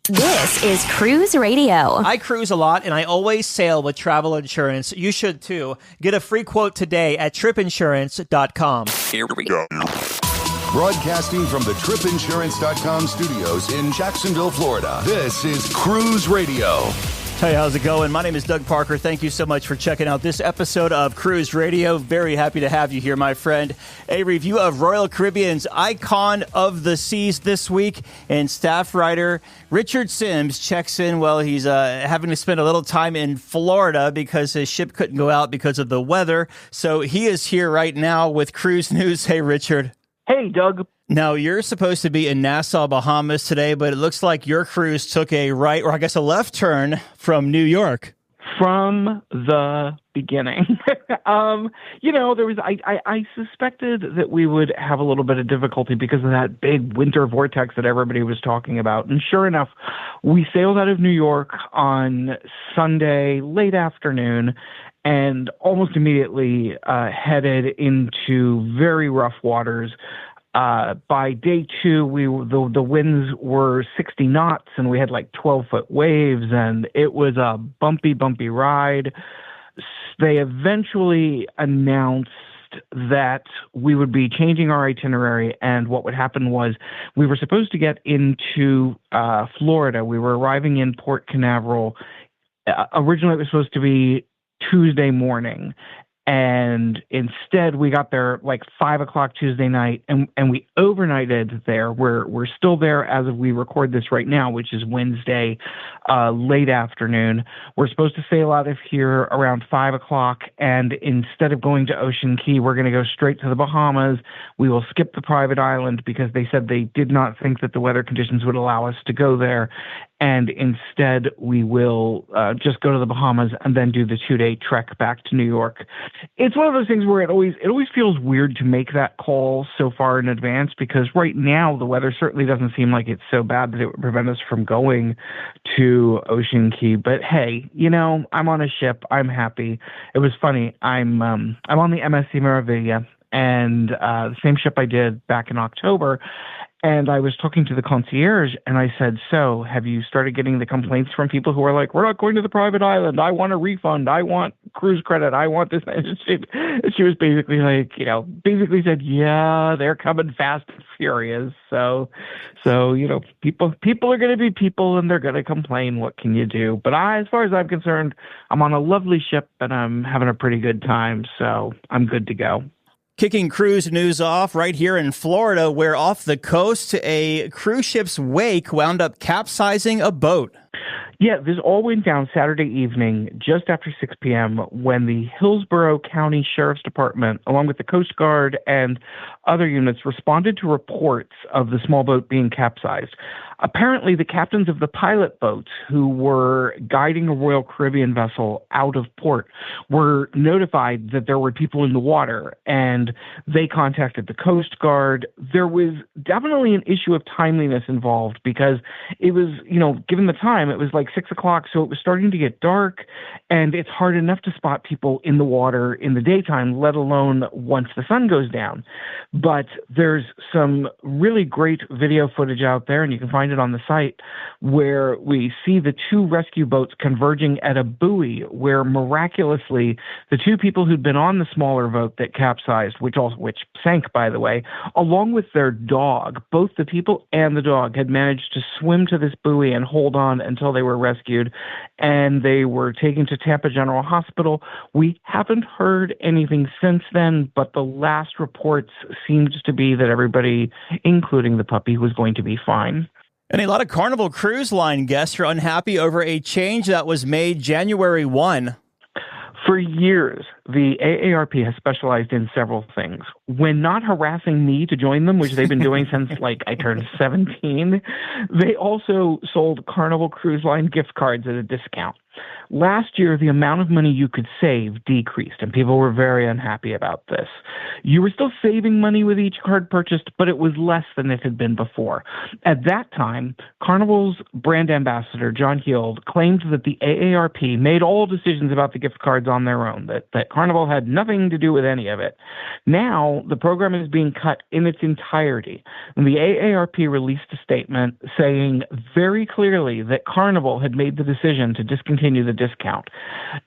This is Cruise Radio. I cruise a lot, and I always sail with travel insurance. You should too. Get a free quote today at tripinsurance.com. Here we go. Broadcasting from the tripinsurance.com studios in Jacksonville, Florida. This is Cruise Radio. Hey, how's it going? My name is Doug Parker. Thank you so much for checking out this episode of Cruise Radio. Very happy to have you here, my friend. A review of Royal Caribbean's Icon of the Seas this week, and staff writer Richard Sims checks in while he's having to spend a little time in Florida because his ship couldn't go out because of the weather. So he is here right now with Cruise News. Hey, Richard. Hey, Doug. Now, you're supposed to be in Nassau, Bahamas today, but it looks like your cruise took a right, or I guess a left turn from New York. From the beginning. I suspected that we would have a little bit of difficulty because of that big winter vortex that everybody was talking about. And sure enough, we sailed out of New York on Sunday, late afternoon, and almost immediately headed into very rough waters. By day two, the winds were 60 knots, and we had like 12-foot waves, and it was a bumpy ride. They eventually announced that we would be changing our itinerary, and what would happen was we were supposed to get into Florida. We were arriving in Port Canaveral. Originally, it was supposed to be Tuesday morning. And instead, we got there like 5 o'clock Tuesday night, and we overnighted there. We're still there as of we record this right now, which is Wednesday, late afternoon. We're supposed to sail out of here around 5 o'clock, and instead of going to Ocean Cay, we're going to go straight to the Bahamas. We will skip the private island because they said they did not think that the weather conditions would allow us to go there. And instead, we will just go to the Bahamas and then do the 2-day trek back to New York. It's one of those things where it always feels weird to make that call so far in advance, because right now the weather certainly doesn't seem like it's so bad that it would prevent us from going to Ocean Cay. But hey, I'm on a ship. I'm happy. It was funny. I'm on the MSC Meraviglia, and the same ship I did back in October. And I was talking to the concierge, and I said, so have you started getting the complaints from people who are like, we're not going to the private island. I want a refund. I want cruise credit. I want this. And she was basically like, basically said, yeah, they're coming fast and furious. So people are going to be people, and they're going to complain. What can you do? But as far as I'm concerned, I'm on a lovely ship, and I'm having a pretty good time. So I'm good to go. Kicking cruise news off right here in Florida, where off the coast, a cruise ship's wake wound up capsizing a boat. Yeah, this all went down Saturday evening, just after 6 p.m., when the Hillsborough County Sheriff's Department, along with the Coast Guard and other units, responded to reports of the small boat being capsized. Apparently, the captains of the pilot boats who were guiding a Royal Caribbean vessel out of port were notified that there were people in the water, and they contacted the Coast Guard. There was definitely an issue of timeliness involved, because it was, given the time, it was like 6 o'clock, so it was starting to get dark, and it's hard enough to spot people in the water in the daytime, let alone once the sun goes down. But there's some really great video footage out there, and you can find it on the site, where we see the two rescue boats converging at a buoy, where miraculously the two people who'd been on the smaller boat that capsized, which sank, by the way, along with their dog, both the people and the dog had managed to swim to this buoy and hold on until they were rescued, and they were taken to Tampa General Hospital. We haven't heard anything since then, but the last reports seemed to be that everybody, including the puppy, was going to be fine. And a lot of Carnival Cruise Line guests are unhappy over a change that was made January 1. For years, the AARP has specialized in several things. When not harassing me to join them, which they've been doing since I turned 17, they also sold Carnival Cruise Line gift cards at a discount. Last year, the amount of money you could save decreased, and people were very unhappy about this. You were still saving money with each card purchased, but it was less than it had been before. At that time, Carnival's brand ambassador, John Heald, claimed that the AARP made all decisions about the gift cards on their own, that Carnival had nothing to do with any of it. Now, Carnival, the program is being cut in its entirety. And the AARP released a statement saying very clearly that Carnival had made the decision to discontinue the discount.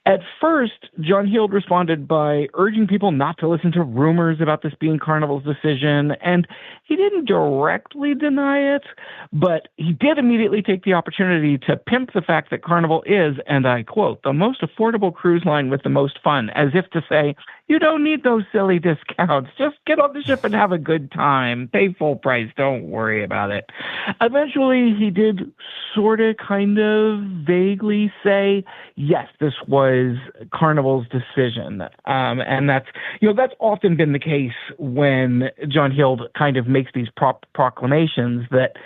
At first, John Heald responded by urging people not to listen to rumors about this being Carnival's decision, and he didn't directly deny it, but he did immediately take the opportunity to pimp the fact that Carnival is, and I quote, the most affordable cruise line with the most fun, as if to say, you don't need those silly discounts. Just get on the ship and have a good time. Pay full price. Don't worry about it. Eventually, he did sort of kind of vaguely say, yes, this was Carnival's decision. And that's often been the case when John Heald kind of makes these proclamations that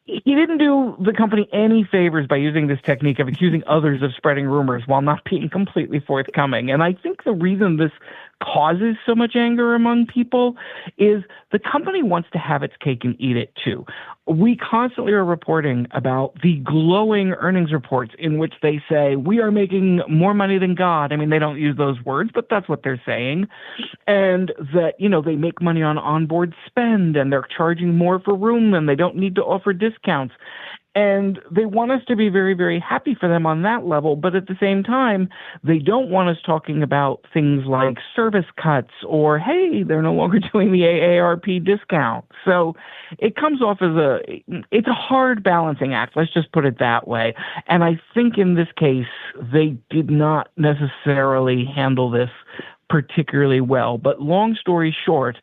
he didn't do the company any favors by using this technique of accusing others of spreading rumors while not being completely forthcoming. And I think the reason this causes so much anger among people is the company wants to have its cake and eat it too. We constantly are reporting about the glowing earnings reports in which they say we are making more money than God. I mean, they don't use those words, but that's what they're saying. And that, they make money on onboard spend and they're charging more for room and they don't need to offer discounts. And they want us to be very, very happy for them on that level. But at the same time, they don't want us talking about things like service cuts or, hey, they're no longer doing the AARP discount. So it comes off as it's a hard balancing act. Let's just put it that way. And I think in this case, they did not necessarily handle this particularly well. But long story short,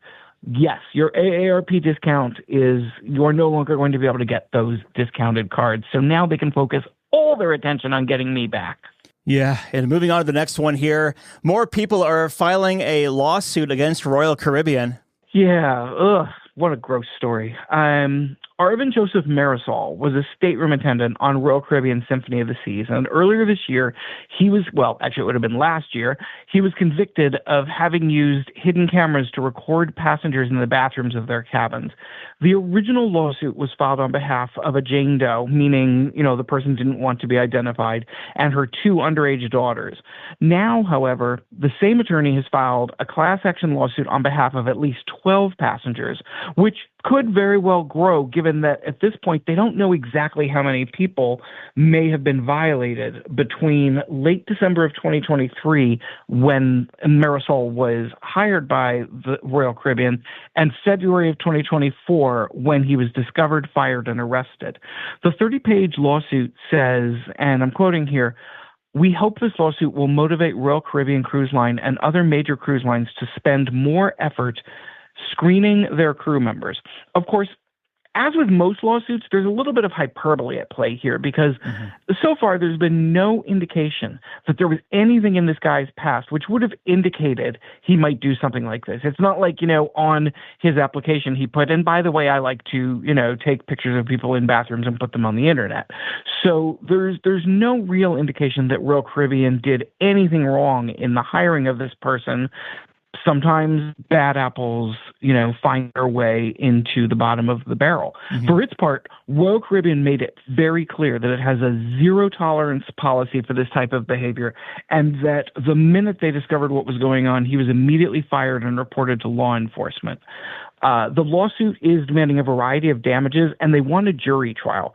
yes, your AARP discount is you're no longer going to be able to get those discounted cards. So now they can focus all their attention on getting me back. Yeah, and moving on to the next one here, more people are filing a lawsuit against Royal Caribbean. Yeah, what a gross story. Arvin Joseph Marisol was a stateroom attendant on Royal Caribbean Symphony of the Seas, and earlier this year, it would have been last year, he was convicted of having used hidden cameras to record passengers in the bathrooms of their cabins. The original lawsuit was filed on behalf of a Jane Doe, meaning, the person didn't want to be identified, and her 2 underage daughters. Now, however, the same attorney has filed a class action lawsuit on behalf of at least 12 passengers, which could very well grow, given that at this point they don't know exactly how many people may have been violated between late December of 2023, when Marisol was hired by the Royal Caribbean, and February of 2024, when he was discovered, fired, and arrested. The 30-page lawsuit says, and I'm quoting here, "We hope this lawsuit will motivate Royal Caribbean Cruise Line and other major cruise lines to spend more effort screening their crew members." Of course, as with most lawsuits, there's a little bit of hyperbole at play here because so far there's been no indication that there was anything in this guy's past which would have indicated he might do something like this. It's not like, on his application he put, and by the way, I like to, take pictures of people in bathrooms and put them on the internet. So there's no real indication that Royal Caribbean did anything wrong in the hiring of this person. Sometimes bad apples, find their way into the bottom of the barrel. For its part, Royal Caribbean made it very clear that it has a zero-tolerance policy for this type of behavior, and that the minute they discovered what was going on, he was immediately fired and reported to law enforcement. The lawsuit is demanding a variety of damages, and they want a jury trial.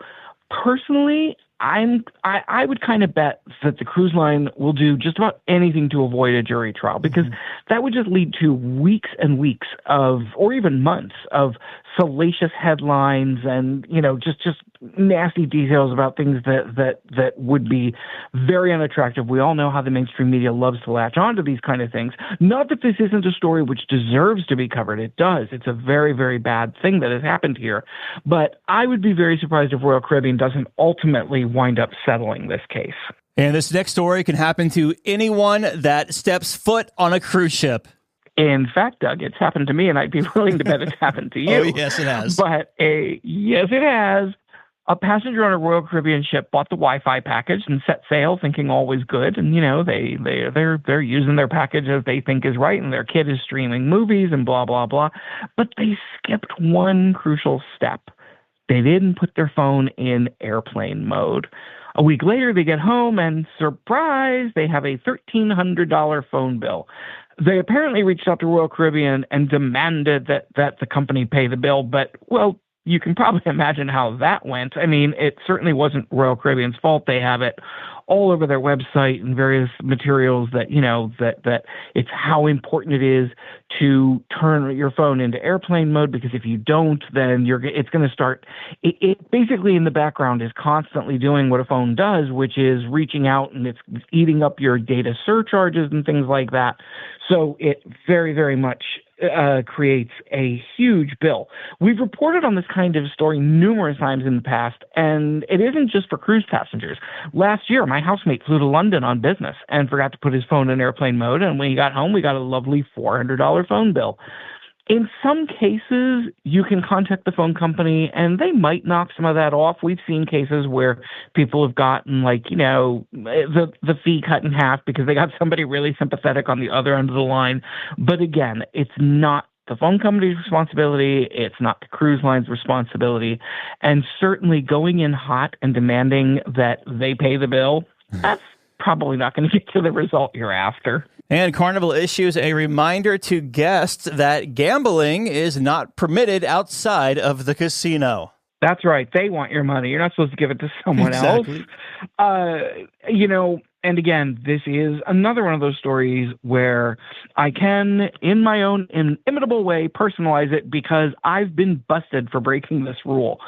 Personally, I would kind of bet that the cruise line will do just about anything to avoid a jury trial, because that would just lead to weeks and weeks or even months of salacious headlines and, just nasty details about things that would be very unattractive. We all know how the mainstream media loves to latch onto these kind of things. Not that this isn't a story which deserves to be covered. It does. It's a very, very bad thing that has happened here. But I would be very surprised if Royal Caribbean doesn't ultimately wind up settling this case. And this next story can happen to anyone that steps foot on a cruise ship. In fact, Doug, it's happened to me, and I'd be willing to bet it's happened to you. Oh, yes, it has. But yes, it has. A passenger on a Royal Caribbean ship bought the Wi-Fi package and set sail, thinking all was good. And they're using their package as they think is right, and their kid is streaming movies and blah blah blah. But they skipped one crucial step. They didn't put their phone in airplane mode. A week later, they get home and, surprise, they have a $1,300 phone bill. They apparently reached out to Royal Caribbean and demanded that the company pay the bill, but, well, you can probably imagine how that went. I mean, it certainly wasn't Royal Caribbean's fault. They have it all over their website and various materials that, that it's how important it is to turn your phone into airplane mode, because if you don't, then it's going to start. It basically in the background is constantly doing what a phone does, which is reaching out, and it's eating up your data surcharges and things like that. So it very, very much creates a huge bill. We've reported on this kind of story numerous times in the past, and it isn't just for cruise passengers. Last year, my housemate flew to London on business and forgot to put his phone in airplane mode, and when he got home, we got a lovely $400 phone bill. In some cases, you can contact the phone company and they might knock some of that off. We've seen cases where people have gotten the fee cut in half because they got somebody really sympathetic on the other end of the line. But again, it's not the phone company's responsibility. It's not the cruise line's responsibility. And certainly going in hot and demanding that they pay the bill, that's probably not going to get to the result you're after. And Carnival issues a reminder to guests that gambling is not permitted outside of the casino. That's right. They want your money. You're not supposed to give it to someone else. And again, this is another one of those stories where I can, in my own inimitable way, personalize it because I've been busted for breaking this rule.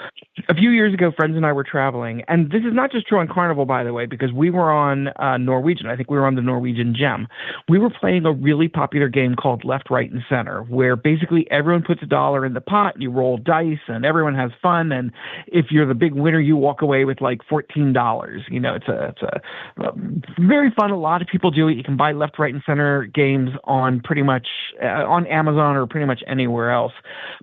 A few years ago, friends and I were traveling, and this is not just true on Carnival, by the way, because we were on Norwegian. I think we were on the Norwegian Gem. We were playing a really popular game called Left, Right, and Center, where basically everyone puts $1 in the pot, you roll dice, and everyone has fun. And if you're the big winner, you walk away with like $14. It's a very fun. A lot of people do it. You can buy Left, Right, and Center games on pretty much on Amazon or pretty much anywhere else.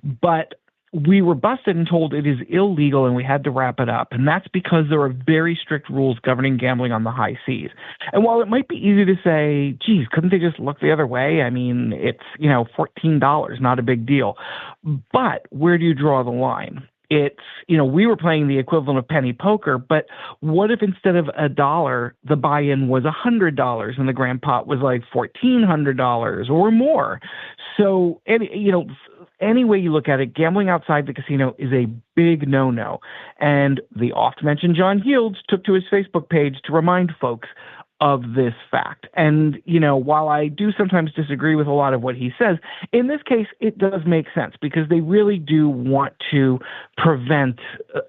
But we were busted and told it is illegal and we had to wrap it up. And that's because there are very strict rules governing gambling on the high seas. And while it might be easy to say, geez, couldn't they just look the other way? I mean, it's, $14, not a big deal. But where do you draw the line? It's, we were playing the equivalent of penny poker, but what if instead of $1, the buy-in was $100 and the grand pot was like $1,400 or more? So, any way you look at it, gambling outside the casino is a big no-no. And the oft-mentioned John Yields took to his Facebook page to remind folks of this fact. And, while I do sometimes disagree with a lot of what he says, in this case, it does make sense because they really do want to prevent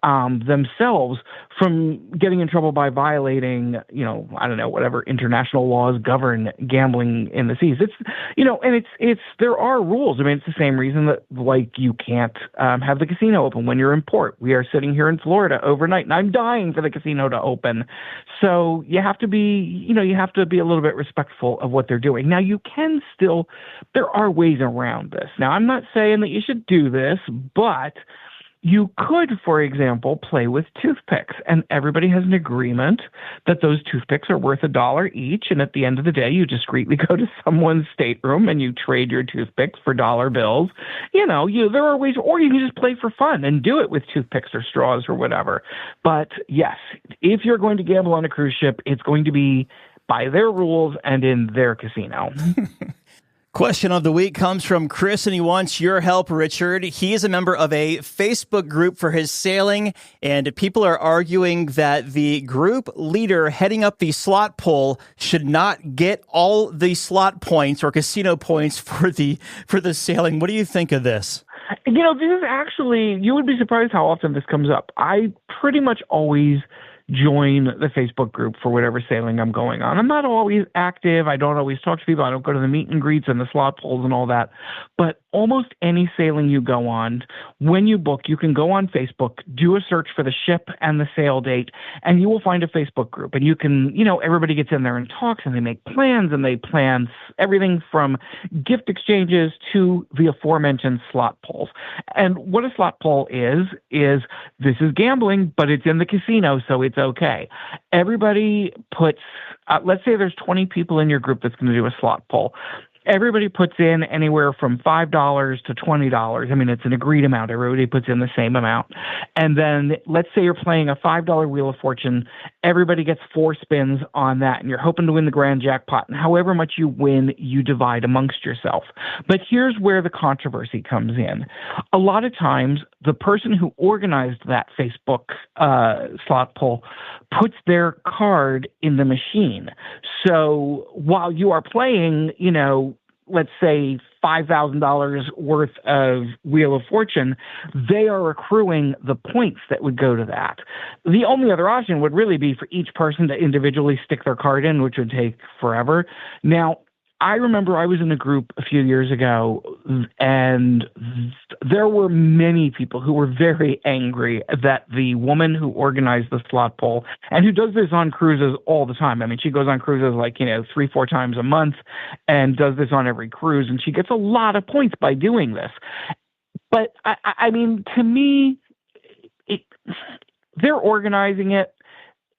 themselves from getting in trouble by violating, whatever international laws govern gambling in the seas. It's, and it's there are rules. I mean, it's the same reason that, you can't have the casino open when you're in port. We are sitting here in Florida overnight, and I'm dying for the casino to open. So you have to be, you have to be a little bit respectful of what they're doing. Now, you can still, there are ways around this. Now, I'm not saying that you should do this, but you could, for example, play with toothpicks, and everybody has an agreement that those toothpicks are worth $1 each, and at the end of the day, you discreetly go to someone's stateroom and you trade your toothpicks for dollar bills. There are ways, or you can just play for fun and do it with toothpicks or straws or whatever. But yes, if you're going to gamble on a cruise ship, it's going to be by their rules and in their casino. Question of the week comes from Chris, and he wants your help, Richard. He is a member of a Facebook group for his sailing, and people are arguing that the group leader heading up the slot pool should not get all the slot points or casino points for the sailing. What do you think of this? This is actually, you would be surprised how often this comes up. I pretty much always join the Facebook group for whatever sailing I'm going on. I'm not always active. I don't always talk to people. I don't go to the meet and greets and the slot polls and all that. But almost any sailing you go on, when you book, you can go on Facebook, do a search for the ship and the sail date, and you will find a Facebook group. And you can, everybody gets in there and talks, and they make plans, and they plan everything from gift exchanges to the aforementioned slot polls. And what a slot poll is this is gambling, but it's in the casino, so it's okay. Everybody puts, let's say there's 20 people in your group that's going to do a slot poll. everybody puts in anywhere from $5 to $20. I mean, it's an agreed amount. Everybody puts in the same amount. And then let's say you're playing a $5 Wheel of Fortune. Everybody gets 4 spins on that, and you're hoping to win the grand jackpot. And however much you win, you divide amongst yourself. But here's where the controversy comes in. A lot of times, the person who organized that Facebook slot pull puts their card in the machine. So while you are playing, let's say $5,000 worth of Wheel of Fortune, they are accruing the points that would go to that. The only other option would really be for each person to individually stick their card in, which would take forever. Now, I remember I was in a group a few years ago, and there were many people who were very angry that the woman who organized the slot pull, and who does this on cruises all the time. I mean, she goes on cruises 3-4 times a month and does this on every cruise, and she gets a lot of points by doing this. But, I mean, to me, they're organizing it.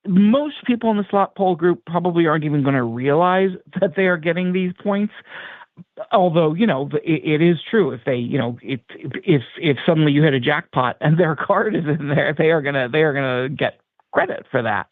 Most people in the slot poll group probably aren't even going to realize that they are getting these points. Although, it is true. If they, if suddenly you hit a jackpot and their card is in there, they are gonna get credit for that.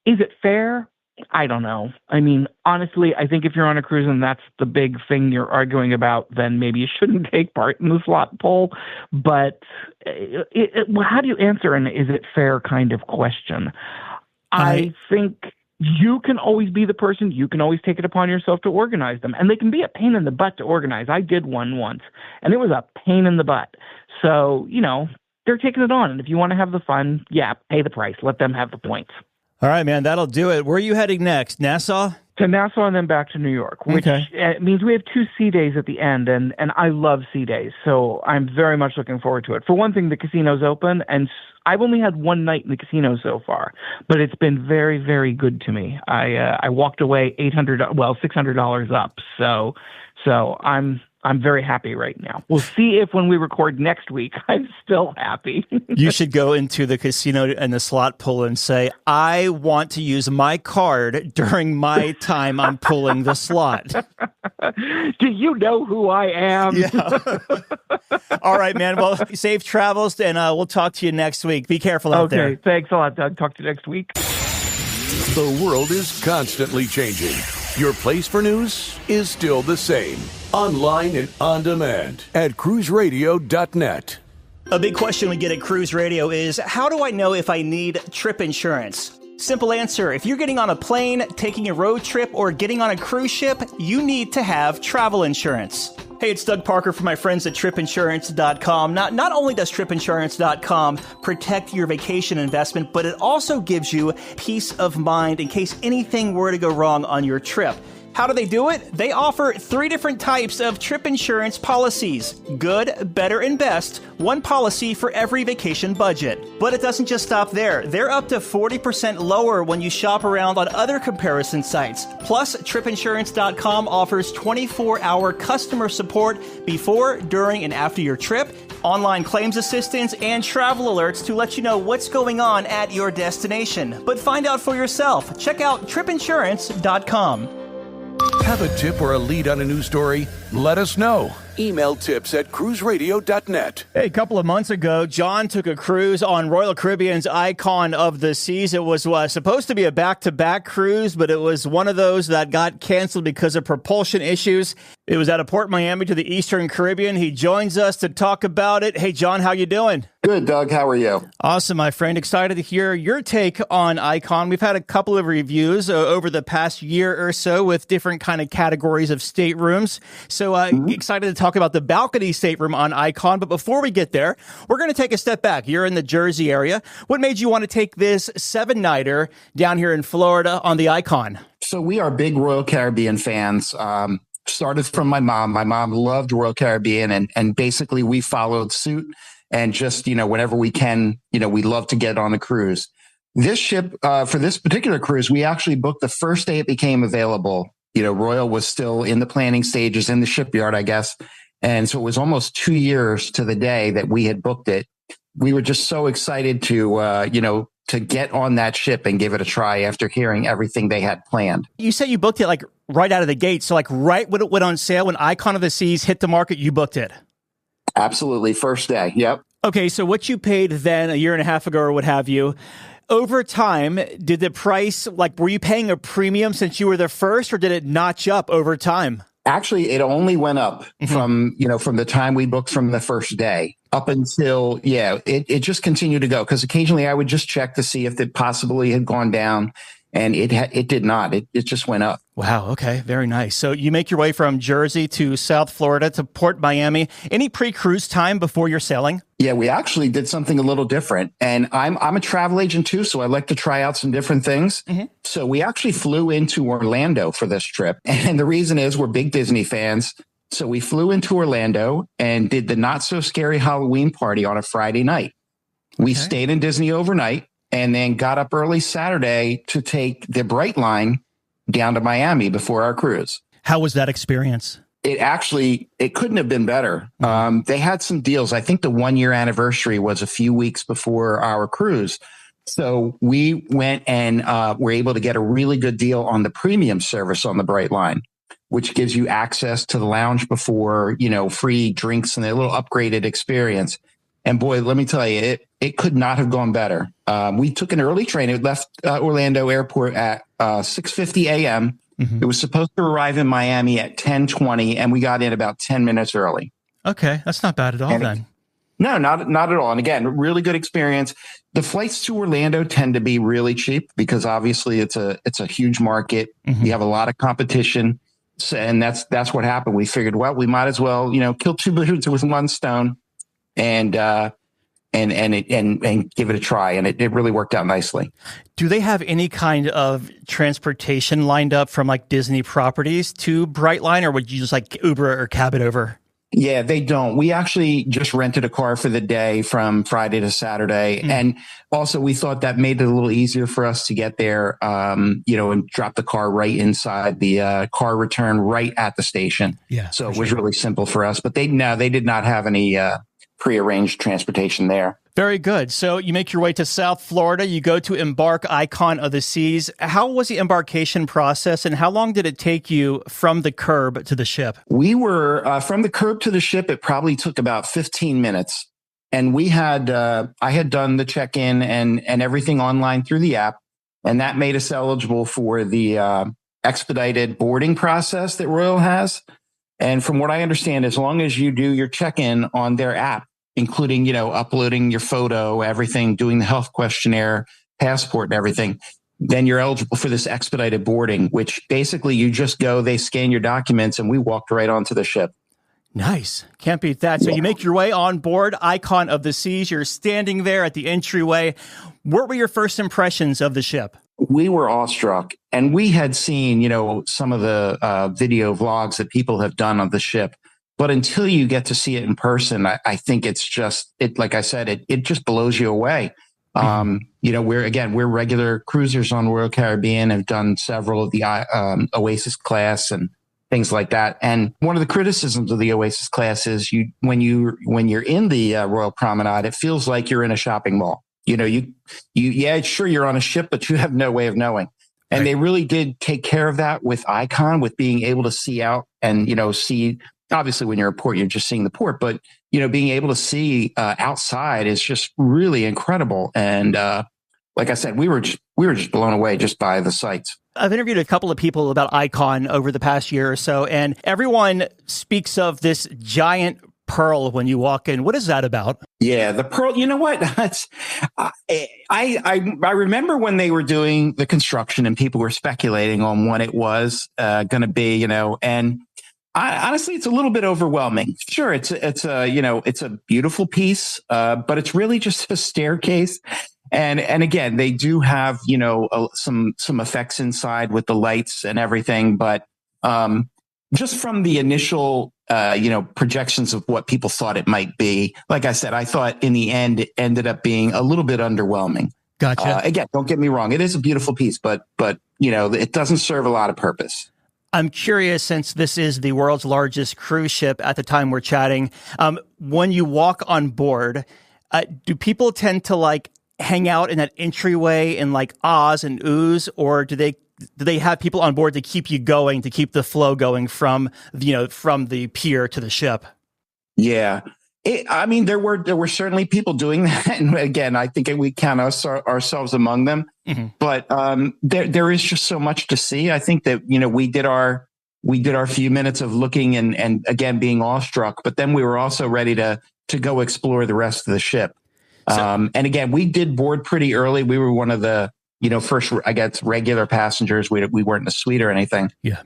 Is it fair? I don't know. I mean, honestly, I think if you're on a cruise and that's the big thing you're arguing about, then maybe you shouldn't take part in the slot poll. But how do you answer an is it fair kind of question? I think you can always be the person. You can always take it upon yourself to organize them. And they can be a pain in the butt to organize. I did one once, and it was a pain in the butt. So, they're taking it on. And if you want to have the fun, pay the price. Let them have the points. All right, man, that'll do it. Where are you heading next? Nassau? To Nassau and then back to New York, which means we have 2 sea days at the end, and I love sea days, so I'm very much looking forward to it. For one thing, the casino's open, and I've only had one night in the casino so far, but it's been very, very good to me. I walked away $600 up, so I'm very happy right now. We'll see if when we record next week, I'm still happy. You should go into the casino and the slot pull and say, I want to use my card during my time I'm pulling the slot. Do you know who I am? Yeah. All right, man. Well, safe travels, and we'll talk to you next week. Be careful out there. Okay, thanks a lot, Doug. Talk to you next week. The world is constantly changing. Your place for news is still the same. Online and on demand at cruiseradio.net. A big question we get at Cruise Radio is, how do I know if I need trip insurance? Simple answer. If you're getting on a plane, taking a road trip, or getting on a cruise ship, you need to have travel insurance. Hey, it's Doug Parker from my friends at tripinsurance.com. Not only does tripinsurance.com protect your vacation investment, but it also gives you peace of mind in case anything were to go wrong on your trip. How do they do it? They offer 3 different types of trip insurance policies. Good, better, and best. One policy for every vacation budget. But it doesn't just stop there. They're up to 40% lower when you shop around on other comparison sites. Plus, tripinsurance.com offers 24-hour customer support before, during, and after your trip, online claims assistance, and travel alerts to let you know what's going on at your destination. But find out for yourself. Check out tripinsurance.com. Have a tip or a lead on a news story? Let us know. Email tips@cruiseradio.net. Hey, a couple of months ago, John took a cruise on Royal Caribbean's Icon of the Seas. It was supposed to be a back-to-back cruise, but it was one of those that got canceled because of propulsion issues. It was out of Port Miami to the Eastern Caribbean. He joins us to talk about it. Hey, John, how you doing? Good, Doug. How are you? Awesome, my friend. Excited to hear your take on Icon. We've had a couple of reviews over the past year or so with different kind of categories of staterooms. So excited to talk about the balcony stateroom on Icon. But before we get there, we're going to take a step back. You're in the Jersey area. What made you want to take this 7-nighter down here in Florida on the Icon? So we are big Royal Caribbean fans. Started from my mom. My mom loved Royal Caribbean, and basically we followed suit. And just, whenever we can, we love to get on a cruise. This ship, for this particular cruise, we actually booked the first day it became available. Royal was still in the planning stages in the shipyard, I guess. And so it was almost 2 years to the day that we had booked it. We were just so excited to, to get on that ship and give it a try after hearing everything they had planned. You said you booked it like right out of the gate. So like right when it went on sale, when Icon of the Seas hit the market, you booked it. Absolutely. First day. Yep. Okay. So what you paid then a year and a half ago or what have you, over time, did the price, like, were you paying a premium since you were the first, or did it notch up over time? Actually, it only went up from the time we booked from the first day up until, it just continued to go. Because occasionally I would just check to see if it possibly had gone down, and it did not. It just went up. Wow. Okay. Very nice. So you make your way from Jersey to South Florida to Port Miami. Any pre-cruise time before you're sailing? Yeah, we actually did something a little different. And I'm a travel agent too, so I like to try out some different things. So we actually flew into Orlando for this trip. And the reason is we're big Disney fans. So we flew into Orlando and did the Not So Scary Halloween party on a Friday night. We stayed in Disney overnight and then got up early Saturday to take the Brightline down to Miami before our cruise. How was that experience? It couldn't have been better. They had some deals. I think the 1-year anniversary was a few weeks before our cruise. So we went and were able to get a really good deal on the premium service on the Brightline, which gives you access to the lounge before, free drinks and a little upgraded experience. And boy, let me tell you, it could not have gone better. We took an early train. It left Orlando Airport at 6:50 a.m. It was supposed to arrive in Miami at 10:20, and we got in about 10 minutes early. Okay, that's not bad at all then. No, not at all. And again, really good experience. The flights to Orlando tend to be really cheap because obviously it's a huge market. You have a lot of competition. So, and that's what happened. We figured, well, we might as well, kill two birds with one stone and give it a try. And it really worked out nicely. Do they have any kind of transportation lined up from like Disney properties to Brightline, or would you just like Uber or cab it over? Yeah, they don't. We actually just rented a car for the day from Friday to Saturday. And also we thought that made it a little easier for us to get there, and drop the car right inside the car return right at the station. Yeah. So it was really simple for us, but they did not have any prearranged transportation there. Very good. So you make your way to South Florida. You go to embark Icon of the Seas. How was the embarkation process, and how long did it take you from the curb to the ship? We were from the curb to the ship. It probably took about 15 minutes. And we had I had done the check-in and everything online through the app. And that made us eligible for the expedited boarding process that Royal has. And from what I understand, as long as you do your check-in on their app, including, uploading your photo, everything, doing the health questionnaire, passport and everything, then you're eligible for this expedited boarding, which basically you just go, they scan your documents, and we walked right onto the ship. Nice. Can't beat that. So you make your way on board Icon of the Seas. You're standing there at the entryway. What were your first impressions of the ship? We were awestruck, and we had seen, some of the video vlogs that people have done on the ship. But until you get to see it in person, I think it's just, like I said, it just blows you away. We're regular cruisers on Royal Caribbean, have done several of the Oasis class and things like that. And one of the criticisms of the Oasis class is when you're in the Royal Promenade, it feels like you're in a shopping mall. Sure, you're on a ship, but you have no way of knowing. And They really did take care of that with Icon, with being able to see out and, see. Obviously, when you're at port, you're just seeing the port, but, being able to see outside is just really incredible. And like I said, we were just blown away just by the sights. I've interviewed a couple of people about Icon over the past year or so, and everyone speaks of this giant pearl when you walk in. What is that about? Yeah, the pearl. You know what? I remember when they were doing the construction and people were speculating on what it was going to be, and honestly, it's a little bit overwhelming. Sure, it's a beautiful piece, but it's really just a staircase. And again, they do have some effects inside with the lights and everything, but just from the initial projections of what people thought it might be, like I said, I thought in the end it ended up being a little bit underwhelming. Gotcha. Again, don't get me wrong; it is a beautiful piece, but it doesn't serve a lot of purpose. I'm curious, since this is the world's largest cruise ship at the time we're chatting, when you walk on board, do people tend to hang out in that entryway in like ahs and oohs, or do they have people on board to keep you going, to keep the flow going from the pier to the ship? Yeah. I mean, there were certainly people doing that. And again, I think we count ourselves among them. Mm-hmm. But there is just so much to see. I think that, we did our few minutes of looking and again, being awestruck, but then we were also ready to go explore the rest of the ship. And again, we did board pretty early. We were one of the, first, I guess, regular passengers. We weren't in a suite or anything. Yeah.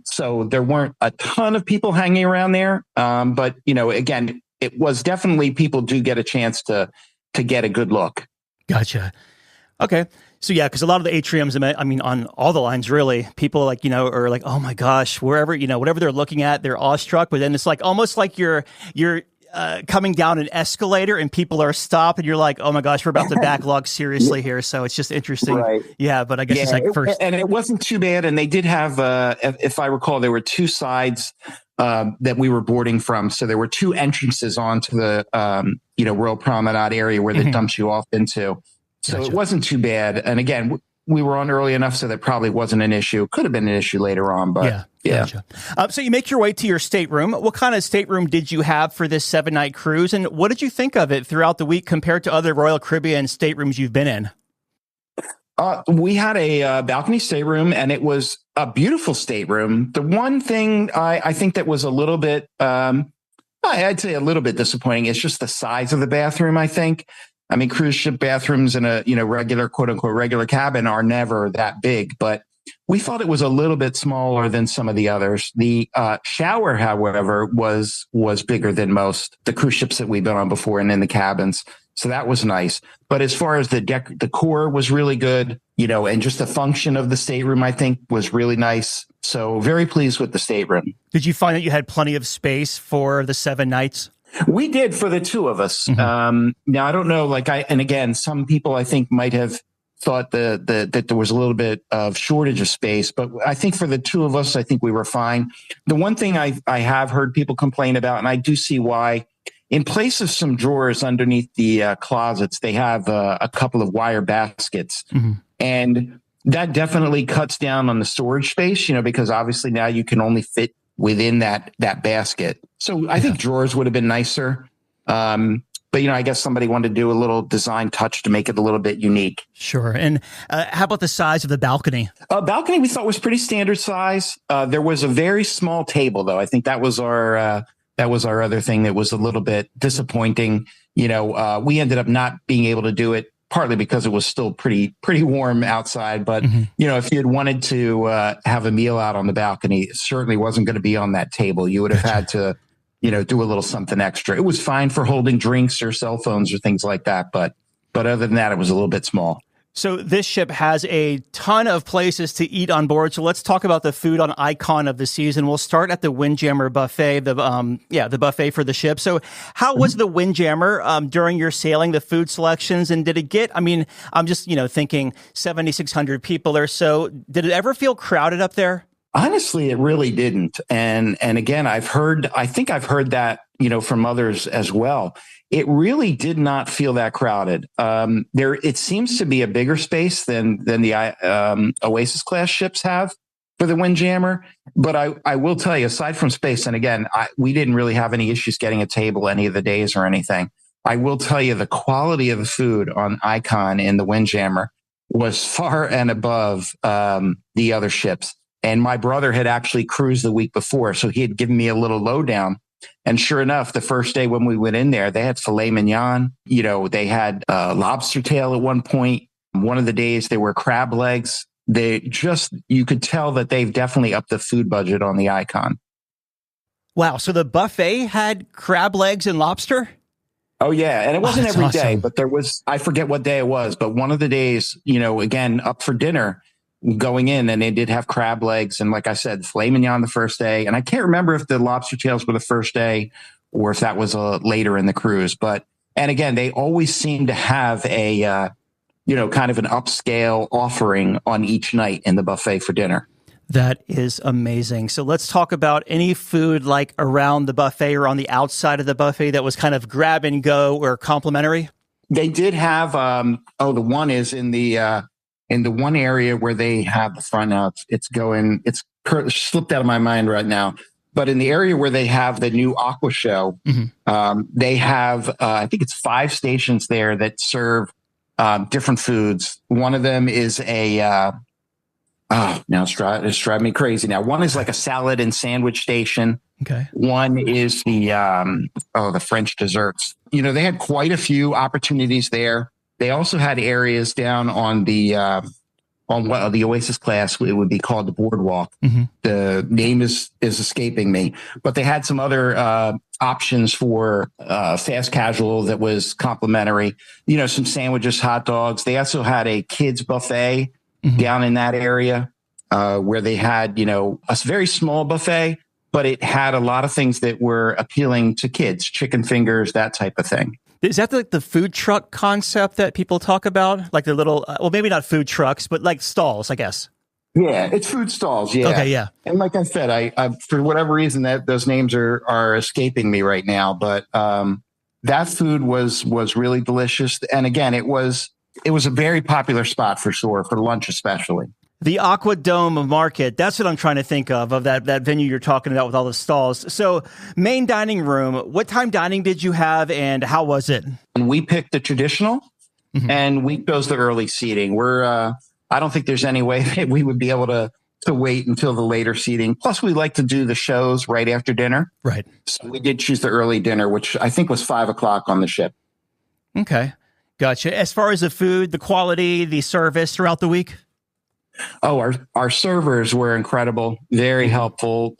So there weren't a ton of people hanging around there. But, again, it was definitely people do get a chance to get a good look. Gotcha. Okay. So yeah, because a lot of the atriums, I mean, on all the lines, really, people are like, oh my gosh, wherever, whatever they're looking at, they're awestruck. But then it's like almost like you're coming down an escalator and people are stopped and you're like, oh my gosh, we're about to backlog seriously here. So it's just interesting. Right. Yeah. But I guess it's like first. And it wasn't too bad. And they did have, if I recall, there were two sides that we were boarding from. So there were two entrances onto the, Royal Promenade area where they dumps you off into. So Gotcha. It wasn't too bad. And again, we were on early enough so that probably wasn't an issue. Could have been an issue later on, but yeah. Gotcha. So you make your way to your stateroom. What kind of stateroom did you have for this 7-night cruise? And what did you think of it throughout the week compared to other Royal Caribbean staterooms you've been in? We had a balcony stateroom, and it was a beautiful stateroom. The one thing I think that was a little bit, I'd say a little bit disappointing is just the size of the bathroom, I think. I mean, cruise ship bathrooms in a, regular, quote unquote, regular cabin are never that big, but we thought it was a little bit smaller than some of the others. The shower, however, was bigger than most the cruise ships that we've been on before and in the cabins. So that was nice. But as far as the decor was really good, and just the function of the stateroom, I think was really nice. So very pleased with the stateroom. Did you find that you had plenty of space for the 7 nights? We did for the two of us. Mm-hmm. Now I don't know, and again, some people I think might have thought that there was a little bit of shortage of space, but I think for the two of us, I think we were fine. The one thing I have heard people complain about, and I do see why, in place of some drawers underneath the closets, they have a couple of wire baskets, mm-hmm. and that definitely cuts down on the storage space, because obviously now you can only fit within that basket. So I think drawers would have been nicer. But, I guess somebody wanted to do a little design touch to make it a little bit unique. Sure. And how about the size of the balcony? Balcony we thought was pretty standard size. There was a very small table, though. I think that was our other thing that was a little bit disappointing. We ended up not being able to do it partly because it was still pretty warm outside. But, mm-hmm. If you had wanted to have a meal out on the balcony, it certainly wasn't going to be on that table. You would have had to, do a little something extra. It was fine for holding drinks or cell phones or things like that. But other than that, it was a little bit small. So this ship has a ton of places to eat on board. So let's talk about the food on Icon of the Seas. We'll start at the Windjammer buffet, the buffet for the ship. So how was the Windjammer during your sailing, the food selections? And did it get, I'm just, thinking 7,600 people or so. Did it ever feel crowded up there? Honestly, it really didn't. And again, I think I've heard that, from others as well. It really did not feel that crowded. It seems to be a bigger space than the Oasis class ships have for the Windjammer. But I will tell you, aside from space, and again, we didn't really have any issues getting a table any of the days or anything. I will tell you the quality of the food on Icon in the Windjammer was far and above the other ships. And my brother had actually cruised the week before, so he had given me a little lowdown. And sure enough, the first day when we went in there, they had filet mignon. They had lobster tail at one point. One of the days there were crab legs. You could tell that they've definitely upped the food budget on the Icon. Wow. So the buffet had crab legs and lobster? Oh, yeah. And it wasn't every awesome. Day, but there was, I forget what day it was, but one of the days, again, up for dinner, going in, and they did have crab legs. And like I said, filet mignon the first day. And I can't remember if the lobster tails were the first day or if that was later in the cruise. And again, they always seem to have a, kind of an upscale offering on each night in the buffet for dinner. That is amazing. So let's talk about any food like around the buffet or on the outside of the buffet that was kind of grab and go or complimentary. They did have, the one is in the one area where they have the front out. It's slipped out of my mind right now. But in the area where they have the new Aqua Show, they have, I think it's 5 stations there that serve different foods. One of them is now it's driving me crazy now. One is like a salad and sandwich station. Okay. One is the French desserts. They had quite a few opportunities there. They also had areas down on the Oasis class. It would be called the Boardwalk. The name is escaping me, but they had some other options for fast casual that was complimentary. Some sandwiches, hot dogs. They also had a kids buffet down in that area where they had a very small buffet, but it had a lot of things that were appealing to kids, chicken fingers, that type of thing. Is that like the food truck concept that people talk about? Like the little, maybe not food trucks, but like stalls, I guess. Yeah, it's food stalls. Yeah. Okay, yeah. And like I said, I for whatever reason that those names are escaping me right now, but that food was really delicious. And again, it was a very popular spot for sure, for lunch especially. The Aqua Dome Market, that's what I'm trying to think of that venue you're talking about with all the stalls. So main dining room, what time dining did you have and how was it? And we picked the traditional and we chose the early seating. I don't think there's any way that we would be able to wait until the later seating. Plus we like to do the shows right after dinner. Right. So we did choose the early dinner, which I think was 5:00 on the ship. Okay. Gotcha. As far as the food, the quality, the service throughout the week? Oh, our servers were incredible, very helpful.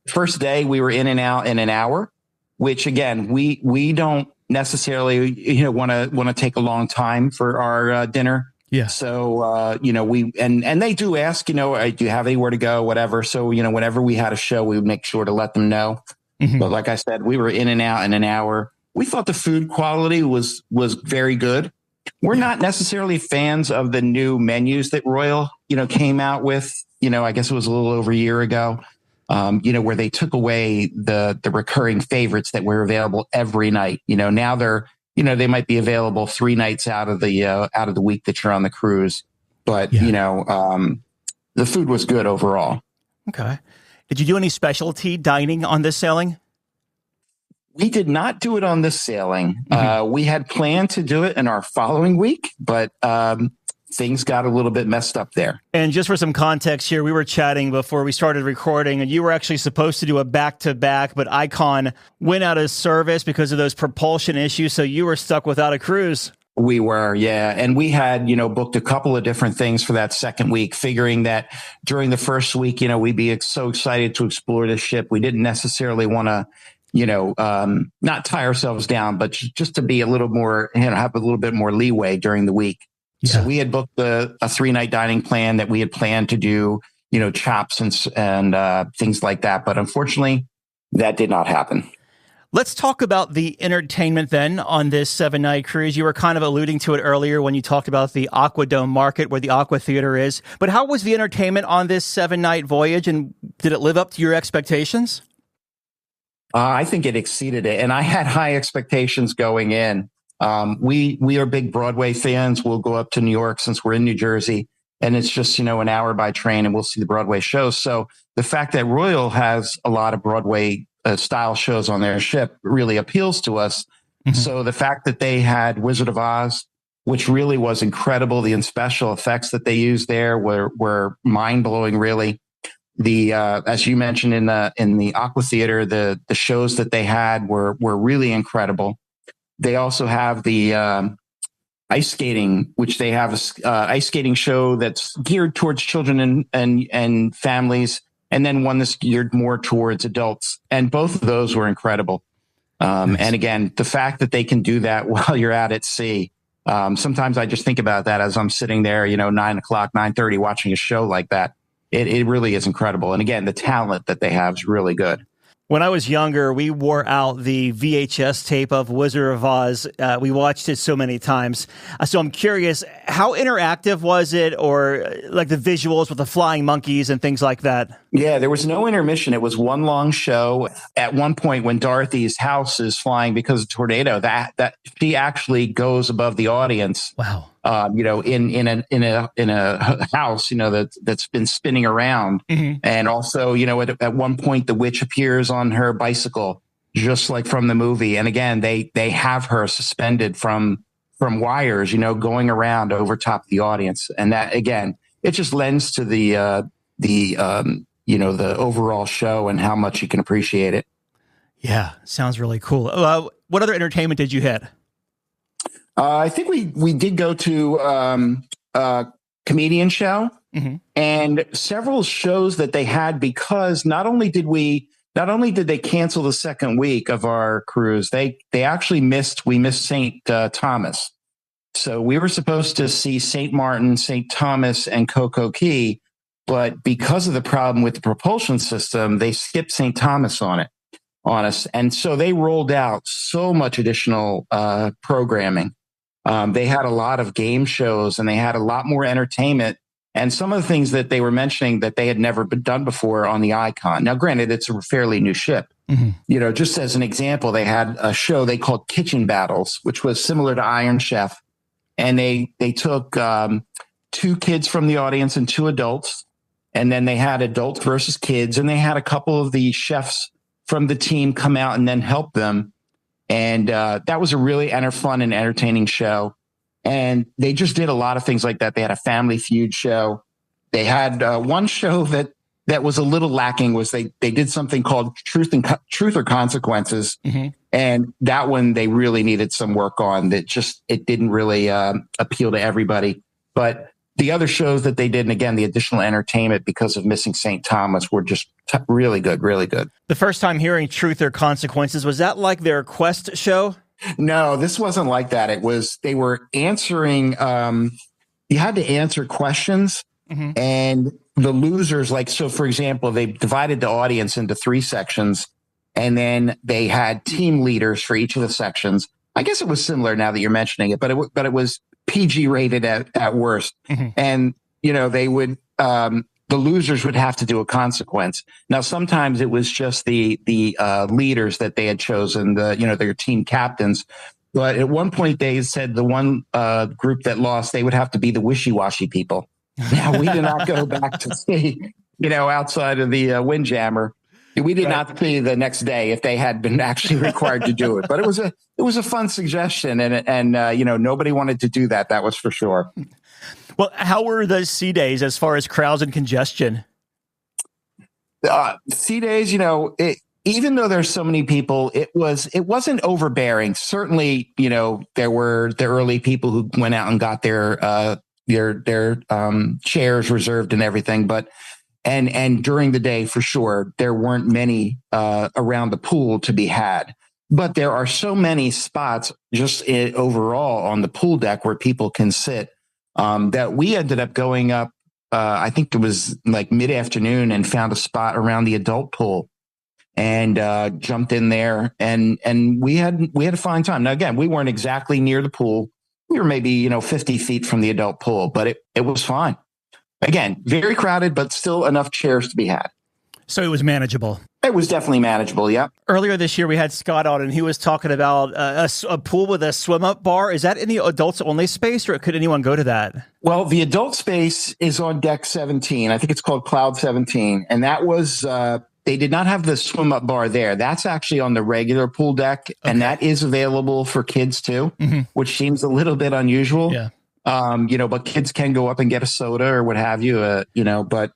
First day we were in and out in an hour, which again, we don't necessarily, want to take a long time for our dinner. Yeah. So, and they do ask, do you have anywhere to go, whatever. So, whenever we had a show, we would make sure to let them know. But like I said, we were in and out in an hour. We thought the food quality was very good. We're not necessarily fans of the new menus that Royal, came out with, I guess it was a little over a year ago, where they took away the recurring favorites that were available every night. Now they're, they might be available 3 nights out of the week that you're on the cruise. But, the food was good overall. Okay. Did you do any specialty dining on this sailing? We did not do it on this sailing. We had planned to do it in our following week, but things got a little bit messed up there. And just for some context here, we were chatting before we started recording, and you were actually supposed to do a back-to-back, but Icon went out of service because of those propulsion issues, so you were stuck without a cruise. We were, yeah. And we had, booked a couple of different things for that second week, figuring that during the first week, we'd be so excited to explore the ship. We didn't necessarily want to not tie ourselves down, but just to be a little more, have a little bit more leeway during the week. Yeah. So we had booked a 3-night dining plan that we had planned to do, chops and things like that. But unfortunately, that did not happen. Let's talk about the entertainment then on this 7-night cruise. You were kind of alluding to it earlier when you talked about the Aqua Dome Market where the Aqua Theater is. But how was the entertainment on this 7-night voyage, and did it live up to your expectations? I think it exceeded it, and I had high expectations going in. We are big Broadway fans. We'll go up to New York since we're in New Jersey, and it's just, an hour by train, and we'll see the Broadway shows. So the fact that Royal has a lot of Broadway style shows on their ship really appeals to us. So the fact that they had Wizard of Oz, which really was incredible, the special effects that they used there were mind blowing, really. The as you mentioned in the Aqua Theater, the shows that they had were really incredible. They also have the ice skating, which they have a ice skating show that's geared towards children and families, and then one that's geared more towards adults. And both of those were incredible. Nice. And again, the fact that they can do that while you're out at sea. Sometimes I just think about that as I'm sitting there, 9:00, 9:30 watching a show like that. It really is incredible. And again, the talent that they have is really good. When I was younger, we wore out the VHS tape of Wizard of Oz. We watched it so many times. So I'm curious, how interactive was it, or like the visuals with the flying monkeys and things like that? Yeah, there was no intermission. It was one long show. At one point, when Dorothy's house is flying because of a tornado, that she actually goes above the audience. Wow. In a house, that's been spinning around. Mm-hmm. And also, at one point, the witch appears on her bicycle, just like from the movie. And again, they have her suspended from wires, going around over top of the audience. And that, again, it just lends to the overall show and how much you can appreciate it. Yeah, sounds really cool. What other entertainment did you hit? I think we did go to a comedian show, mm-hmm. and several shows that they had, because not only did they cancel the second week of our cruise, we missed St. Thomas. So we were supposed to see St. Martin, St. Thomas, and Coco Cay, but because of the problem with the propulsion system, they skipped St. Thomas on us. And so they rolled out so much additional programming. They had a lot of game shows, and they had a lot more entertainment, and some of the things that they were mentioning that they had never been done before on the Icon. Now, granted, it's a fairly new ship. Mm-hmm. Just as an example, they had a show they called Kitchen Battles, which was similar to Iron Chef. And they took 2 kids from the audience and 2 adults. And then they had adults versus kids. And they had a couple of the chefs from the team come out and then help them. And that was a really fun and entertaining show. And they just did a lot of things like that. They had a Family Feud show. They had one show that was a little lacking, was they did something called Truth or Consequences. Mm-hmm. And that one they really needed some work on. It didn't really appeal to everybody. But the other shows that they did, and again, the additional entertainment because of missing St. Thomas, were just really good, really good. The first time hearing Truth or Consequences, was that like their quest show? No, this wasn't like that. They were answering, you had to answer questions, mm-hmm. and the losers, so for example, they divided the audience into 3 sections, and then they had team leaders for each of the sections. I guess it was similar now that you're mentioning it, but it was PG rated at worst. Mm-hmm. And, they would, the losers would have to do a consequence. Now, sometimes it was just the leaders that they had chosen, their team captains. But at one point they said the one group that lost, they would have to be the wishy-washy people. Now, we did not go back to see, outside of the Windjammer. We did not see the next day if they had been actually required to do it. But it was a fun suggestion, and nobody wanted to do that. That was for sure. Well, how were the sea days as far as crowds and congestion? Sea days, even though there's so many people, it wasn't overbearing. Certainly, there were the early people who went out and got their chairs reserved and everything, but. And during the day, for sure, there weren't many around the pool to be had. But there are so many spots just overall on the pool deck where people can sit that we ended up going up, I think it was like mid-afternoon, and found a spot around the adult pool and jumped in there. And we had a fine time. Now, again, we weren't exactly near the pool. We were maybe, 50 feet from the adult pool, but it was fine. Again, very crowded, but still enough chairs to be had. So it was manageable. It was definitely manageable, yeah. Earlier this year, we had Scott on, and he was talking about a pool with a swim-up bar. Is that in the adults-only space, or could anyone go to that? Well, the adult space is on deck 17. I think it's called Cloud 17. And that was, they did not have the swim-up bar there. That's actually on the regular pool deck, okay. And that is available for kids, too, mm-hmm. which seems a little bit unusual. Yeah. But kids can go up and get a soda or what have you, but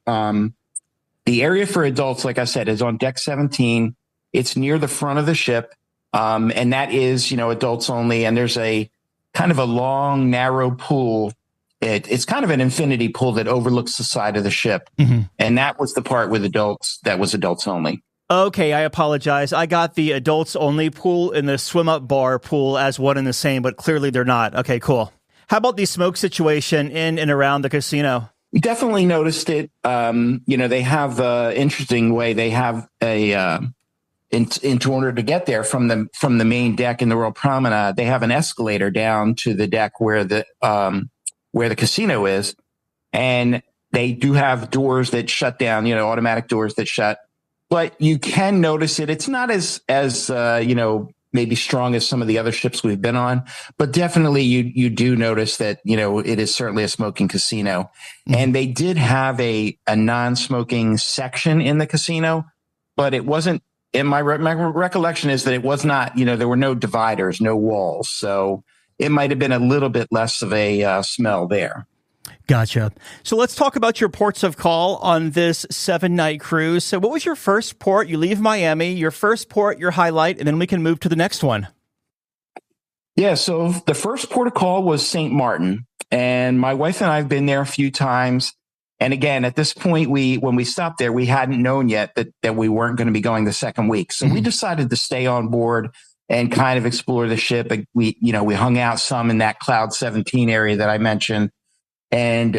the area for adults, like I said, is on deck 17. It's near the front of the ship. And that is, adults only. And there's a kind of a long, narrow pool. It's kind of an infinity pool that overlooks the side of the ship. Mm-hmm. And that was the part with adults that was adults only. Okay, I apologize. I got the adults only pool and the swim up bar pool as one and the same, but clearly they're not. Okay, cool. How about the smoke situation in and around the casino? We definitely noticed it. They have an interesting way. They have in order to get there from the main deck in the Royal Promenade, they have an escalator down to the deck where the casino is, and they do have doors that shut down, automatic doors that shut. But you can notice it. It's not as maybe strong as some of the other ships we've been on, but definitely you do notice that, it is certainly a smoking casino. Mm-hmm. And they did have a non-smoking section in the casino, but it wasn't, in my recollection is that it was not, there were no dividers, no walls. So it might have been a little bit less of a smell there. Gotcha. So let's talk about your ports of call on this 7-night cruise. So what was your first port? You leave Miami, your first port, your highlight, and then we can move to the next one. Yeah. So the first port of call was St. Martin, and my wife and I have been there a few times. And again, at this point, when we stopped there, we hadn't known yet that we weren't going to be going the second week. So we decided to stay on board and kind of explore the ship. We hung out some in that Cloud 17 area that I mentioned. And,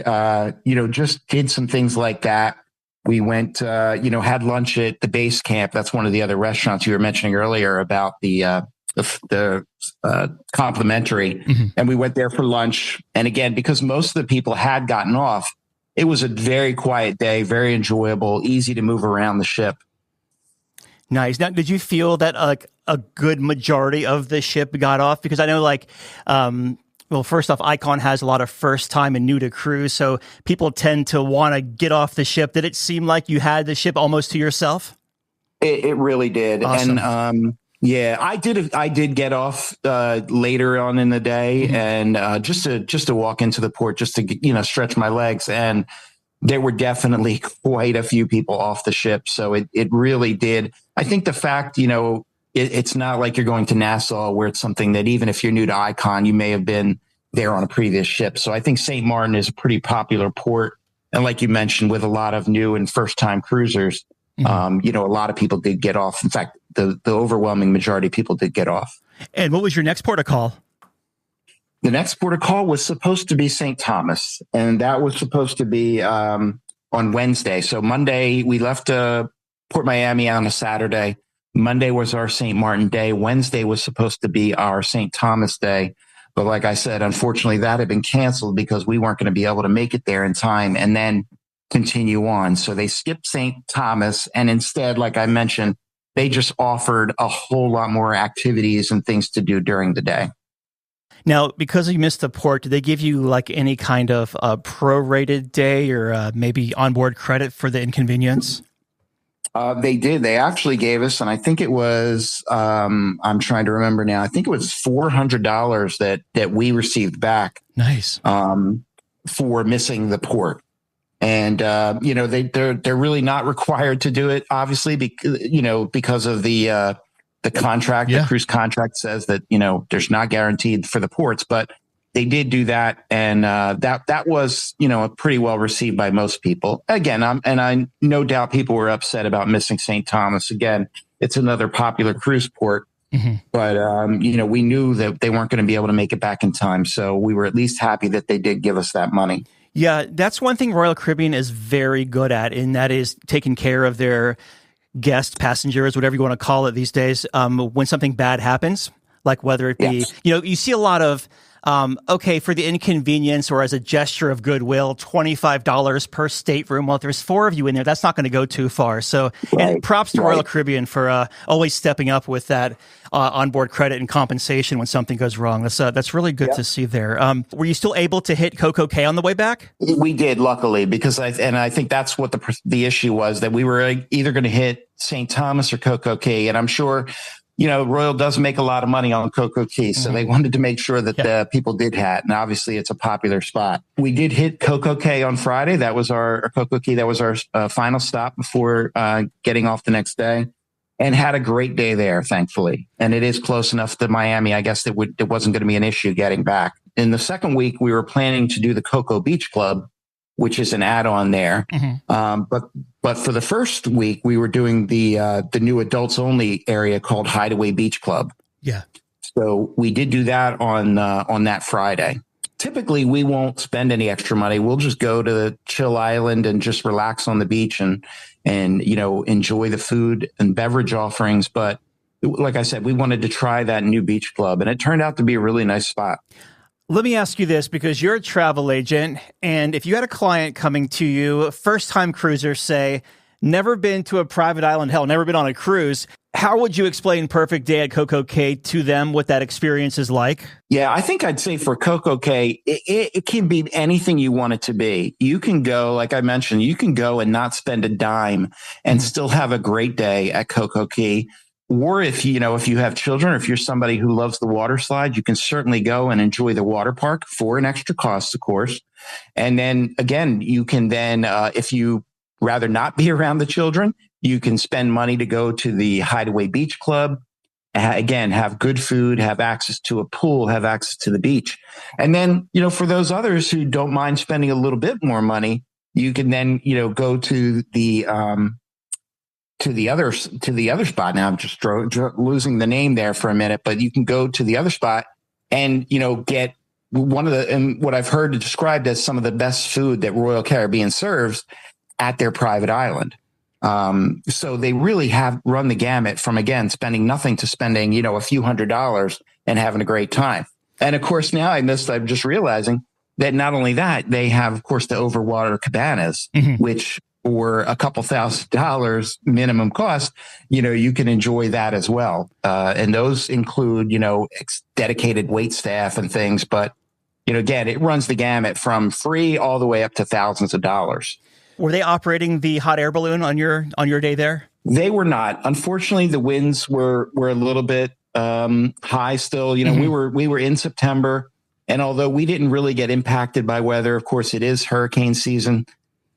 just did some things like that. We went, had lunch at the base camp. That's one of the other restaurants you were mentioning earlier about the complimentary. Mm-hmm. And we went there for lunch. And again, because most of the people had gotten off, it was a very quiet day, very enjoyable, easy to move around the ship. Nice. Now, did you feel that a good majority of the ship got off? Because I know well, first off, Icon has a lot of first time and new to cruise, so people tend to want to get off the ship. Did it seem like you had the ship almost to yourself? It really did. Awesome. And I did get off later on in the day, mm-hmm. and just to walk into the port, just to stretch my legs, and there were definitely quite a few people off the ship. So it really did. I think the fact it's not like you're going to Nassau where it's something that even if you're new to Icon, you may have been there on a previous ship. So I think St. Martin is a pretty popular port. And like you mentioned, with a lot of new and first time cruisers, mm-hmm. A lot of people did get off. In fact, the overwhelming majority of people did get off. And what was your next port of call? The next port of call was supposed to be St. Thomas, and that was supposed to be on Wednesday. So Monday, we left Port Miami on a Saturday. Monday was our St. Martin day. Wednesday was supposed to be our St. Thomas day. But like I said, unfortunately, that had been canceled because we weren't going to be able to make it there in time and then continue on. So they skipped St. Thomas. And instead, like I mentioned, they just offered a whole lot more activities and things to do during the day. Now, because you missed the port, did they give you any kind of prorated day or maybe onboard credit for the inconvenience? They did. They actually gave us, and I think it was, I'm trying to remember now, I think it was $400 that we received back. Nice. For missing the port. And, they're really not required to do it, obviously, because of the contract, the cruise contract says that, there's not guaranteed for the ports, but they did do that. And that was, pretty well received by most people. Again, I no doubt people were upset about missing St. Thomas. Again, it's another popular cruise port, mm-hmm. but, we knew that they weren't going to be able to make it back in time. So we were at least happy that they did give us that money. Yeah, that's one thing Royal Caribbean is very good at, and that is taking care of their guests, passengers, whatever you want to call it these days, when something bad happens, like whether it be, you see a lot of, for the inconvenience or as a gesture of goodwill, $25 per stateroom. Well, if there's 4 of you in there, that's not going to go too far. So, and props to Royal Caribbean for always stepping up with that onboard credit and compensation when something goes wrong. That's really good to see there. Were you still able to hit Coco Cay on the way back? We did, luckily, because I think that's what the issue was, that we were either going to hit St. Thomas or Coco Cay, and I'm sure. Royal does make a lot of money on Coco Cay, so they wanted to make sure that the people did hit. And obviously, it's a popular spot. We did hit Coco Cay on Friday. That was our Coco Cay. That was our final stop before getting off the next day, and had a great day there, thankfully. And it is close enough to Miami. I guess it wasn't going to be an issue getting back. In the second week, we were planning to do the Coco Beach Club, which is an add-on there. Mm-hmm. But for the first week, we were doing the new adults only area called Hideaway Beach Club. Yeah. So we did do that on that Friday. typically we won't spend any extra money. We'll just go to the chill island and just relax on the beach and enjoy the food and beverage offerings. But like I said, we wanted to try that new beach club, and it turned out to be a really nice spot. Let me ask you this, because you're a travel agent, and if you had a client coming to you, first-time cruiser, say, never been to a private island, hell, never been on a cruise, how would you explain Perfect Day at Coco Cay to them, what that experience is like? Yeah, I think I'd say for Coco Cay, it can be anything you want it to be. You can go, like I mentioned, you can go and not spend a dime and still have a great day at Coco Cay. Or if you have children, or if you're somebody who loves the water slide, you can certainly go and enjoy the water park for an extra cost, of course. And then again, you can then, if you rather not be around the children, you can spend money to go to the Hideaway Beach Club. Again, have good food, have access to a pool, have access to the beach. And then, for those others who don't mind spending a little bit more money, you can then, go to the other spot. Now I'm just losing the name there for a minute, but you can go to the other spot and, get and what I've heard described as some of the best food that Royal Caribbean serves at their private island. So they really have run the gamut from, again, spending nothing to spending, a few $100s and having a great time. And of course, now I'm just realizing that not only that, they have, of course, the overwater cabanas, which for a couple $1,000s minimum cost, you can enjoy that as well. And those include, dedicated wait staff and things. But, again, it runs the gamut from free all the way up to thousands of dollars. Were they operating the hot air balloon on your day there? They were not. Unfortunately, the winds were a little bit high still. We were in September, and although we didn't really get impacted by weather, of course, it is hurricane season.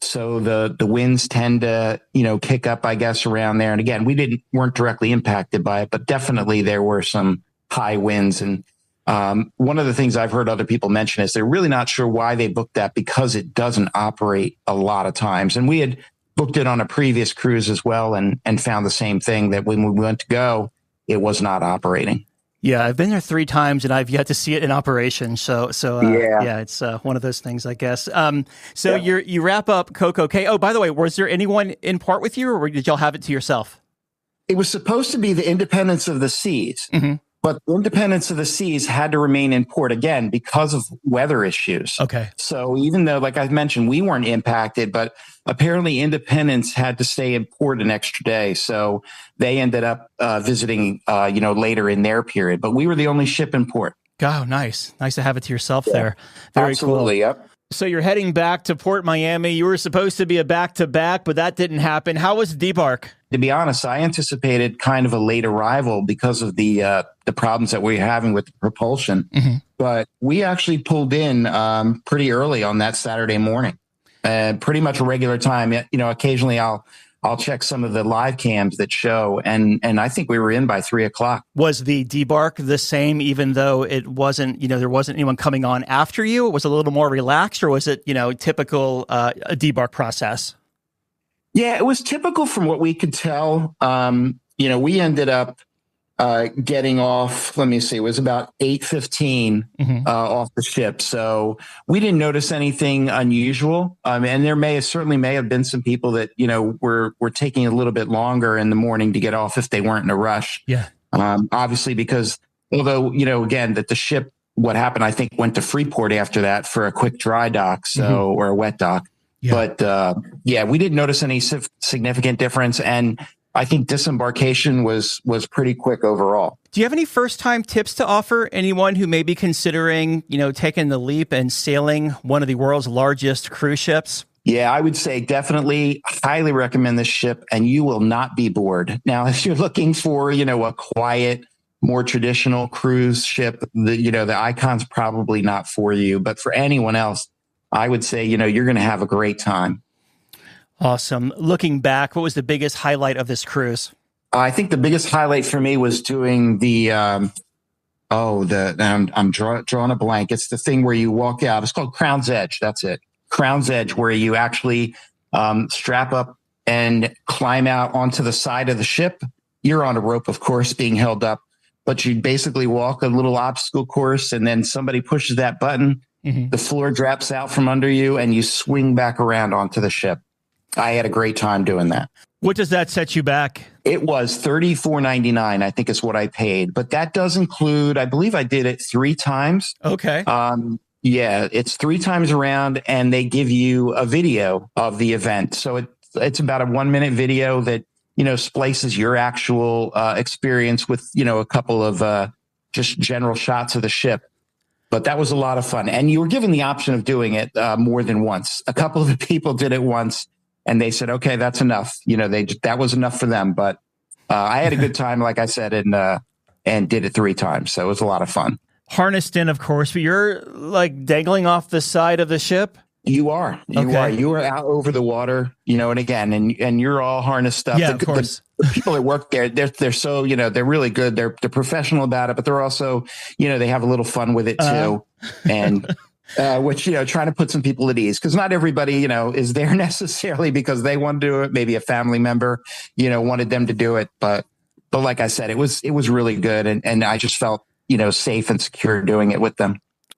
So the winds tend to, kick up, I guess, around there. And again, weren't directly impacted by it, but definitely there were some high winds. And one of the things I've heard other people mention is they're really not sure why they booked that, because it doesn't operate a lot of times. And we had booked it on a previous cruise as well and found the same thing, that when we went to go, it was not operating. Yeah, I've been there 3 times and I've yet to see it in operation. So it's one of those things, I guess. You wrap up Coco Cay. Oh, by the way, was there anyone in port with you, or did y'all have it to yourself? It was supposed to be the Independence of the Seas, but the Independence of the Seas had to remain in port again because of weather issues. Okay. So even though, like I mentioned, we weren't impacted, but apparently Independence had to stay in port an extra day. So they ended up visiting, later in their period. But we were the only ship in port. Oh, nice. Nice to have it to yourself there. Very Absolutely, cool. Yep. So you're heading back to Port Miami. You were supposed to be a back-to-back, but that didn't happen. How was debark? To be honest, I anticipated kind of a late arrival because of the problems that we were having with the propulsion. But we actually pulled in pretty early on that Saturday morning, and pretty much a regular time. Occasionally I'll check some of the live cams that show, and I think we were in by 3:00. Was the debark the same, even though it wasn't, there wasn't anyone coming on after you? Was it a little more relaxed, or was it, typical a debark process? Yeah, it was typical from what we could tell. We ended up getting off, let me see, it was about 8:15 off the ship. So we didn't notice anything unusual. And there certainly may have been some people that, were taking a little bit longer in the morning to get off if they weren't in a rush. Yeah. Obviously, because although, again, that the ship, what happened, I think, went to Freeport after that for a quick dry dock, or a wet dock. Yeah. But we didn't notice any significant difference. And I think disembarkation was pretty quick overall. Do you have any first-time tips to offer anyone who may be considering, taking the leap and sailing one of the world's largest cruise ships? Yeah, I would say definitely highly recommend this ship, and you will not be bored. Now, if you're looking for, a quiet, more traditional cruise ship, the Icon's probably not for you. But for anyone else, I would say, you're going to have a great time. Awesome. Looking back, what was the biggest highlight of this cruise? I think the biggest highlight for me was doing I'm drawing a blank. It's the thing where you walk out. It's called Crown's Edge. That's it. Crown's Edge, where you actually strap up and climb out onto the side of the ship. You're on a rope, of course, being held up, but you basically walk a little obstacle course, and then somebody pushes that button The floor drops out from under you and you swing back around onto the ship. I had a great time doing that. What does that set you back? It was $34.99, I think is what I paid. But that does include, I believe I did it 3 times. Okay. Yeah, it's 3 times around, and they give you a video of the event. So it's about a 1-minute video that, splices your actual experience with, a couple of just general shots of the ship. But that was a lot of fun. And you were given the option of doing it more than once. A couple of the people did it once, and they said, okay, that's enough. That was enough for them. But I had a good time, like I said, and did it 3 times. So it was a lot of fun. Harnessed in, of course, but you're like dangling off the side of the ship? You are. You are out over the water, and again, and you're all harnessed up. Yeah, of course. The people that work there, they're so, they're really good. They're professional about it, but they're also, they have a little fun with it too. And which, trying to put some people at ease, because not everybody, is there necessarily because they want to do it. Maybe a family member, wanted them to do it. But like I said, it was really good. And I just felt, safe and secure doing it with them.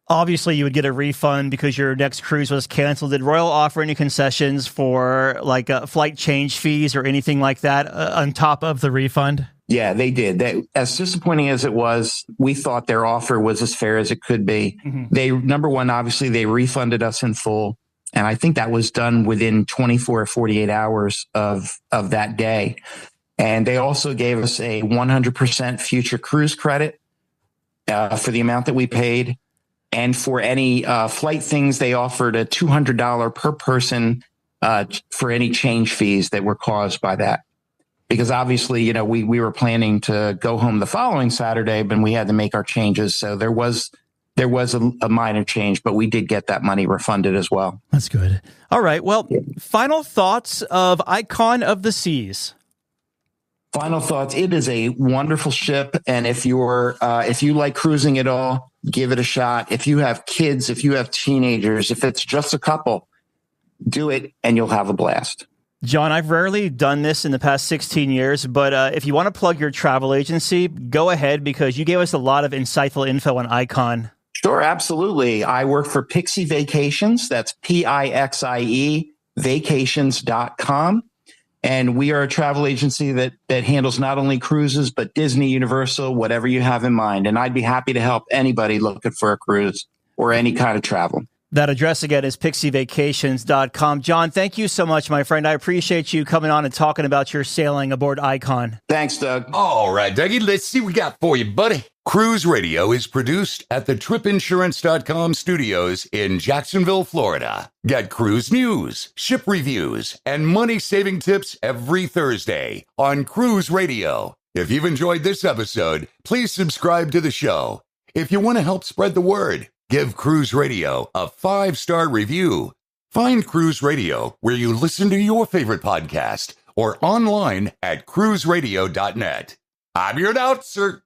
Obviously, you would get a refund because your next cruise was canceled. Did Royal offer any concessions for like flight change fees or anything like that on top of the refund? Yeah, they did. As disappointing as it was, we thought their offer was as fair as it could be. Mm-hmm. They, number one, obviously, they refunded us in full. And I think that was done within 24 or 48 hours of that day. And they also gave us a 100% future cruise credit for the amount that we paid. And for any flight things, they offered a $200 per person for any change fees that were caused by that. Because obviously, we were planning to go home the following Saturday, but we had to make our changes. So there was a minor change, but we did get that money refunded as well. That's good. All right. Well, final thoughts of Icon of the Seas. Final thoughts. It is a wonderful ship. And if you like cruising at all, give it a shot. If you have kids, if you have teenagers, if it's just a couple, do it and you'll have a blast. John, I've rarely done this in the past 16 years, but if you want to plug your travel agency, go ahead because you gave us a lot of insightful info on Icon. Sure, absolutely. I work for Pixie Vacations. That's PIXIE vacations.com. And we are a travel agency that handles not only cruises, but Disney, Universal, whatever you have in mind. And I'd be happy to help anybody looking for a cruise or any kind of travel. That address again is pixievacations.com. John, thank you so much, my friend. I appreciate you coming on and talking about your sailing aboard Icon. Thanks, Doug. All right, Dougie, let's see what we got for you, buddy. Cruise Radio is produced at the tripinsurance.com studios in Jacksonville, Florida. Get cruise news, ship reviews, and money-saving tips every Thursday on Cruise Radio. If you've enjoyed this episode, please subscribe to the show. If you want to help spread the word, give Cruise Radio a 5-star review. Find Cruise Radio where you listen to your favorite podcast or online at cruiseradio.net. I'm your announcer,